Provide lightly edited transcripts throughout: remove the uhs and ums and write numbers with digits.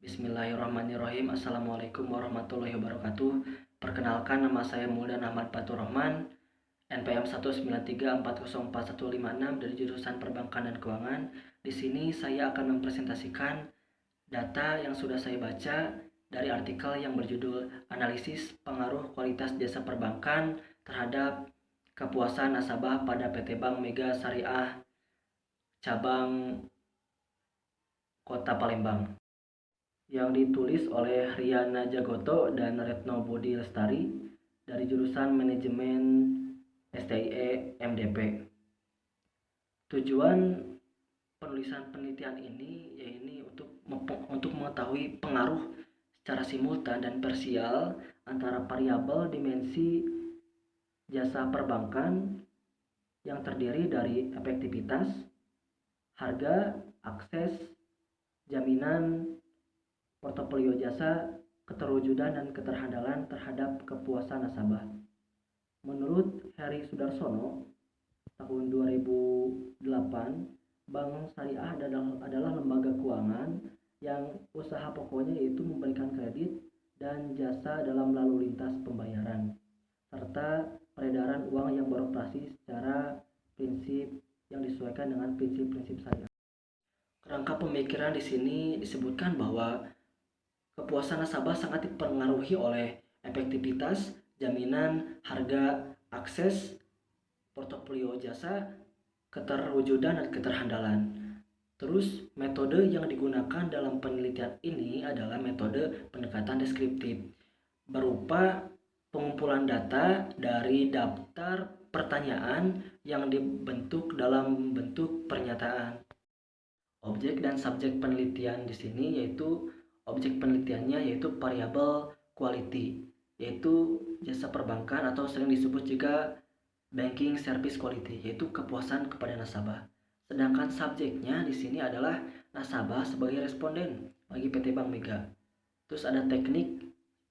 Bismillahirrahmanirrahim. Assalamualaikum warahmatullahi wabarakatuh. Perkenalkan, nama saya Muldan Ahmad Fatur Rahman, NPM 193404156 dari jurusan Perbankan dan Keuangan. Di sini saya akan mempresentasikan data yang sudah saya baca dari artikel yang berjudul Analisis Pengaruh Kualitas Jasa Perbankan terhadap Kepuasan Nasabah pada PT Bank Mega Syariah Cabang Kota Palembang, yang ditulis oleh Riana Jagoto dan Retno Budi Lestari dari jurusan Manajemen STIE MDP. Tujuan penulisan penelitian ini yaitu untuk mengetahui pengaruh secara simultan dan parsial antara variabel dimensi jasa perbankan yang terdiri dari efektivitas, harga, akses, jaminan, portofolio jasa, keterwujudan, dan keterhandalan terhadap kepuasan nasabah. Menurut Heri Sudarsono, tahun 2008, Bank Syariah adalah lembaga keuangan yang usaha pokoknya yaitu memberikan kredit dan jasa dalam lalu lintas pembayaran, serta peredaran uang yang beroperasi secara prinsip yang disesuaikan dengan prinsip-prinsip syariah. Kerangka pemikiran di sini disebutkan bahwa kepuasan nasabah sangat dipengaruhi oleh efektivitas, jaminan, harga, akses, portofolio jasa, keterwujudan, dan keterhandalan. Terus metode yang digunakan dalam penelitian ini adalah metode pendekatan deskriptif berupa pengumpulan data dari daftar pertanyaan yang dibentuk dalam bentuk pernyataan. Objek dan subjek penelitian di sini yaitu objek penelitiannya yaitu variabel quality, yaitu jasa perbankan atau sering disebut juga banking service quality, yaitu kepuasan kepada nasabah. Sedangkan subjeknya di sini adalah nasabah sebagai responden bagi PT Bank Mega. Terus ada teknik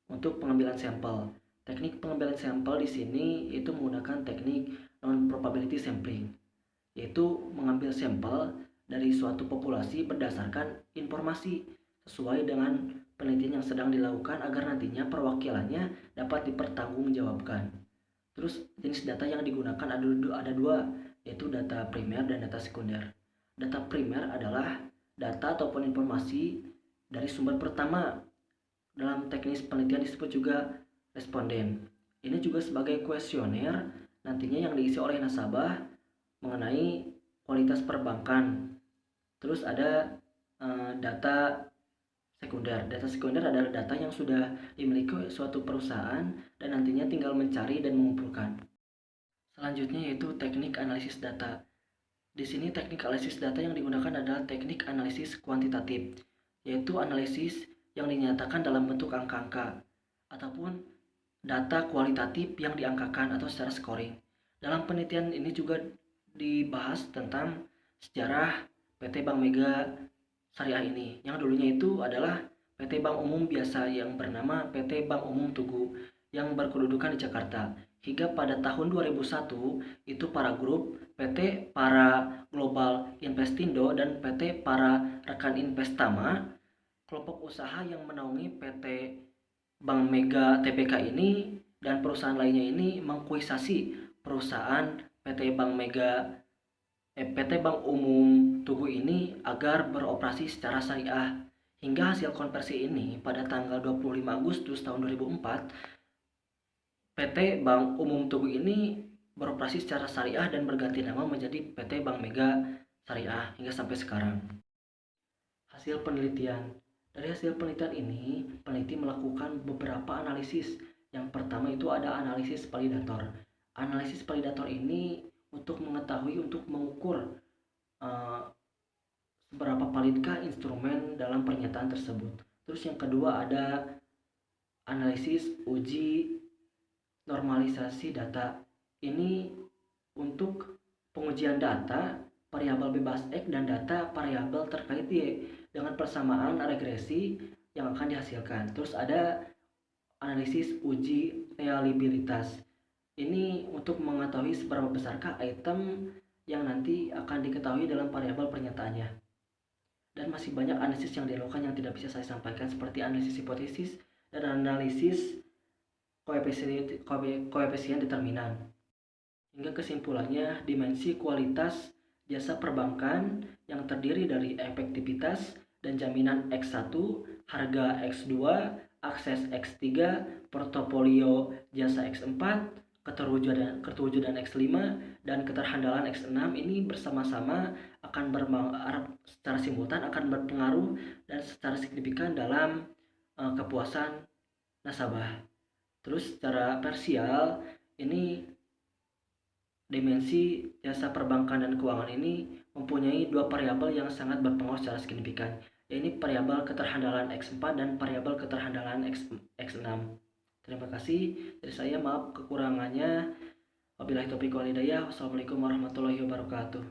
untuk pengambilan sampel. Teknik pengambilan sampel di sini itu menggunakan teknik non probability sampling, yaitu mengambil sampel dari suatu populasi berdasarkan informasi sesuai dengan penelitian yang sedang dilakukan agar nantinya perwakilannya dapat dipertanggungjawabkan. Terus jenis data yang digunakan ada dua, yaitu data primer dan data sekunder. Data primer adalah data ataupun informasi dari sumber pertama. Dalam teknis penelitian disebut juga responden. Ini juga sebagai kuesioner nantinya yang diisi oleh nasabah mengenai kualitas perbankan. Terus ada data sekunder. Data sekunder adalah data yang sudah dimiliki suatu perusahaan dan nantinya tinggal mencari dan mengumpulkan. Selanjutnya yaitu teknik analisis data. Di sini teknik analisis data yang digunakan adalah teknik analisis kuantitatif, yaitu analisis yang dinyatakan dalam bentuk angka-angka ataupun data kualitatif yang diangkakan atau secara scoring. Dalam penelitian ini juga dibahas tentang sejarah PT Bank Mega Syariah ini, yang dulunya itu adalah PT Bank Umum biasa yang bernama PT Bank Umum Tugu yang berkedudukan di Jakarta. Hingga pada tahun 2001 itu para grup PT Para Global Investindo dan PT Para Rekan Investama, kelompok usaha yang menaungi PT Bank Mega Tbk ini dan perusahaan lainnya ini mengkuisasi perusahaan PT Bank Umum Tugu ini agar beroperasi secara syariah. Hingga hasil konversi ini pada tanggal 25 Agustus tahun 2004, PT Bank Umum Tugu ini beroperasi secara syariah dan berganti nama menjadi PT Bank Mega Syariah hingga sampai sekarang. Hasil penelitian. Dari hasil penelitian ini, peneliti melakukan beberapa analisis. Yang pertama itu ada analisis validator. Analisis validator ini untuk mengetahui, untuk mengukur seberapa validkah instrumen dalam pernyataan tersebut. Terus yang kedua ada analisis uji normalisasi data. Ini untuk pengujian data variabel bebas X dan data variabel terkait Y dengan persamaan regresi yang akan dihasilkan. Terus ada analisis uji reliabilitas. Ini untuk mengetahui seberapa besarkah item yang nanti akan diketahui dalam variabel pernyataannya. dan masih banyak analisis yang dilakukan yang tidak bisa saya sampaikan, seperti analisis hipotesis dan analisis koefisien determinan. Hingga kesimpulannya, dimensi kualitas jasa perbankan yang terdiri dari efektivitas dan jaminan X1, harga X2, akses X3, portofolio jasa X4, keterwujudan X5, dan keterhandalan X6 ini bersama-sama akan secara simultan akan berpengaruh dan secara signifikan dalam kepuasan nasabah. Terus secara parsial, ini dimensi jasa perbankan dan keuangan ini mempunyai dua variabel yang sangat berpengaruh secara signifikan, yaitu variabel keterhandalan X4 dan variabel keterhandalan X6. Terima kasih dari saya, maaf kekurangannya. Wabillahi taufiq wal hidayah. Wassalamualaikum warahmatullahi wabarakatuh.